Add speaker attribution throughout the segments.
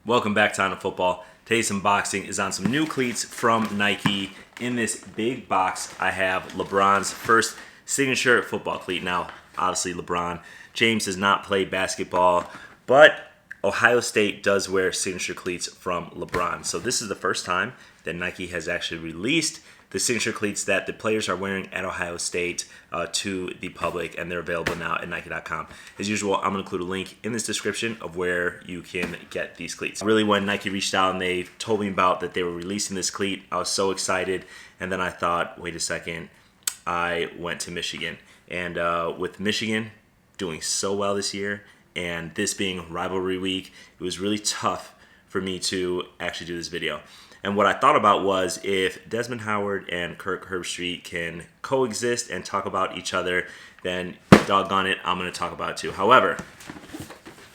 Speaker 1: Welcome back to On Football. Today's unboxing is on some new cleats from Nike. In this big box, I have LeBron's first signature football cleat. Now, obviously LeBron James does not play basketball, but Ohio State does wear signature cleats from LeBron. So this is the first time that Nike has actually released the signature cleats that the players are wearing at Ohio State to the public, and they're available now at Nike.com. As usual, I'm going to include a link in this description of where you can get these cleats. Really, when Nike reached out and they told me about that they were releasing this cleat, I was so excited, and then I thought, wait a second, I went to Michigan. And with Michigan doing so well this year, and this being rivalry week, it was really tough for me to actually do this video. And what I thought about was if Desmond Howard and Kirk Herbstreit can coexist and talk about each other, then doggone it, I'm going to talk about it too. However,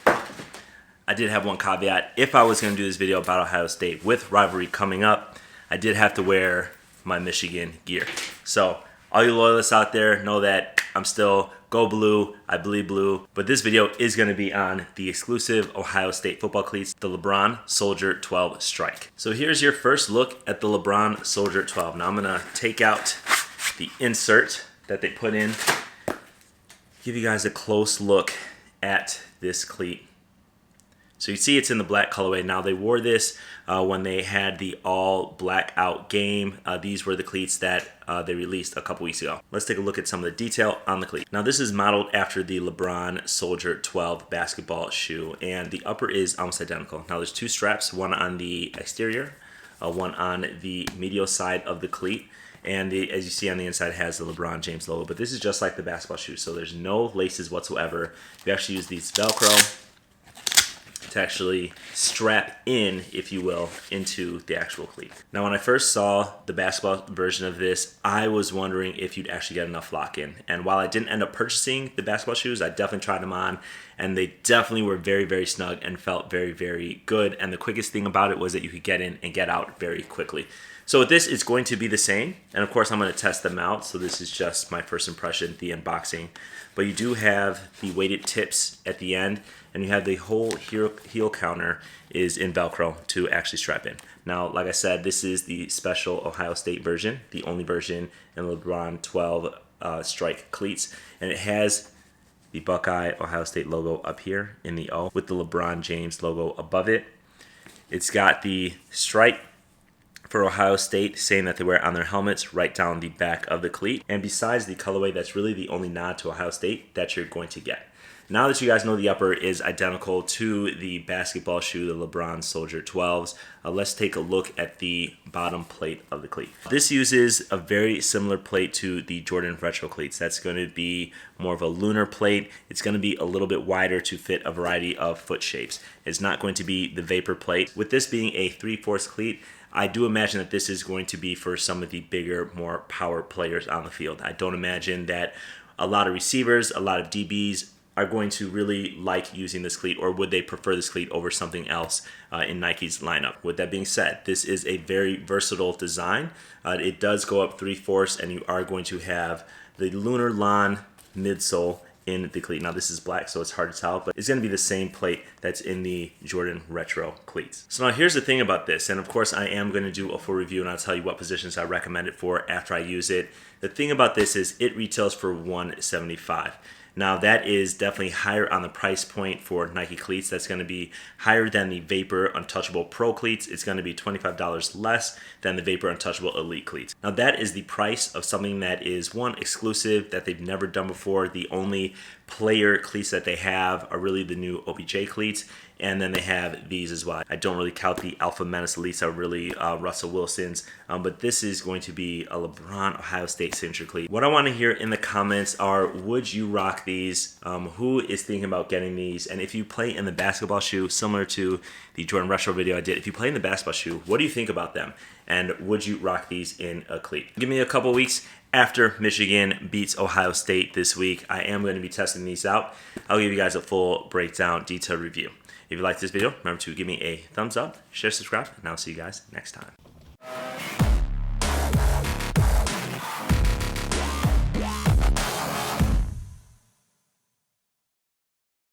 Speaker 1: I did have one caveat. If I was going to do this video about Ohio State with rivalry coming up, I did have to wear my Michigan gear. So all you loyalists out there know that I'm still go blue, I bleed blue. But this video is going to be on the exclusive Ohio State football cleats, the LeBron Soldier 12 Strike. So here's your first look at the LeBron Soldier 12. Now I'm going to take out the insert that they put in, give you guys a close look at this cleat. So you see it's in the black colorway. Now they wore this when they had the all blackout game. These were the cleats that they released a couple weeks ago. Let's take a look at some of the detail on the cleat. Now this is modeled after the LeBron Soldier 12 basketball shoe, and the upper is almost identical. Now there's two straps, one on the exterior, one on the medial side of the cleat. And as you see on the inside, it has the LeBron James logo, but this is just like the basketball shoe. So there's no laces whatsoever. You actually use these Velcro to actually strap in, if you will, into the actual cleat. Now, when I first saw the basketball version of this, I was wondering if you'd actually get enough lock in. And while I didn't end up purchasing the basketball shoes, I definitely tried them on, and they definitely were very, very snug and felt very, very good. And the quickest thing about it was that you could get in and get out very quickly. So with this, it's going to be the same. And of course, I'm going to test them out. So this is just my first impression, the unboxing. But you do have the weighted tips at the end, and you have the whole heel counter is in Velcro to actually strap in. Now, like I said, this is the special Ohio State version, the only version in LeBron 12 Strike cleats. And it has the Buckeye Ohio State logo up here in the O with the LeBron James logo above it. It's got the stripe for Ohio State saying that they wear it on their helmets right down the back of the cleat. And besides the colorway, that's really the only nod to Ohio State that you're going to get. Now that you guys know the upper is identical to the basketball shoe, the LeBron Soldier 12s, let's take a look at the bottom plate of the cleat. This uses a very similar plate to the Jordan Retro cleats. That's going to be more of a lunar plate. It's going to be a little bit wider to fit a variety of foot shapes. It's not going to be the vapor plate. With this being a 3/4 cleat, I do imagine that this is going to be for some of the bigger, more power players on the field. I don't imagine that a lot of receivers, a lot of DBs are going to really like using this cleat, or would they prefer this cleat over something else in Nike's lineup? With that being said, this is a very versatile design. It does go up 3/4, and you are going to have the lunar lawn midsole in the cleat. Now this is black, so it's hard to tell, but it's going to be the same plate that's in the Jordan Retro cleats. So now here's the thing about this, and of course I am going to do a full review and I'll tell you what positions I recommend it for after I use it. The thing about this is it retails for $175. Now that is definitely higher on the price point for Nike cleats. That's going to be higher than the Vapor Untouchable Pro cleats. It's going to be $25 less than the Vapor Untouchable Elite cleats. Now that is the price of something that is, one, exclusive, that they've never done before. The only player cleats that they have are really the new OBJ cleats, and then they have these as well. I don't really count the Alpha Menace Elites, are really Russell Wilson's, but this is going to be a LeBron Ohio State signature cleat. What I want to hear in the comments are, would you rock these? Who is thinking about getting these? And if you play in the basketball shoe, similar to the Jordan Retro video I did, if you play in the basketball shoe, what do you think about them? And would you rock these in a cleat? Give me a couple weeks after Michigan beats Ohio State this week. I am going to be testing these out. I'll give you guys a full breakdown, detailed review. If you like this video, remember to give me a thumbs up, share, subscribe, and I'll see you guys next time.